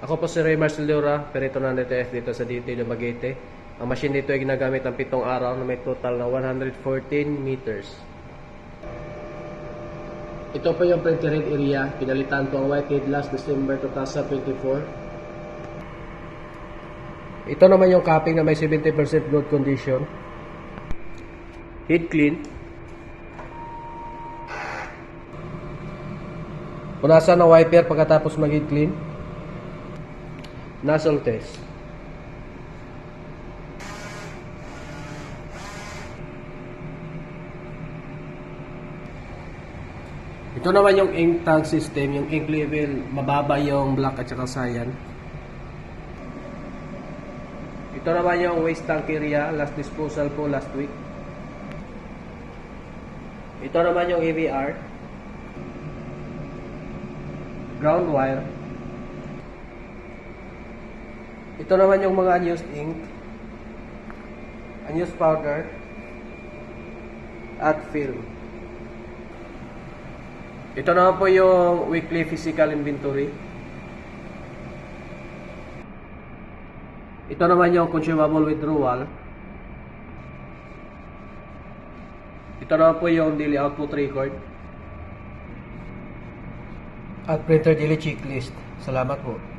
Ako po si Ray Marcel Leora, Perito ng NTF dito sa DT Dumaguete. Ang machine dito ay ginagamit ng 7 araw na may total na 114 meters. Ito po yung printed area. Pinalitan ko ang whitehead last December 2024. Ito naman yung capping na may 70% good condition. Heat clean. Punasan ng wiper pagkatapos mag-heat clean. Nozzle test. Ito naman yung ink tank system, yung ink level, mababa yung black at saka cyan. Ito naman yung waste tank area, last disposal po last week. Ito naman yung AVR. Ground wire. Ito naman yung mga unused ink, unused powder, at film. Ito naman po yung weekly physical inventory. Ito naman yung consumable withdrawal. Ito naman po yung daily output record. At printer daily checklist. Salamat po.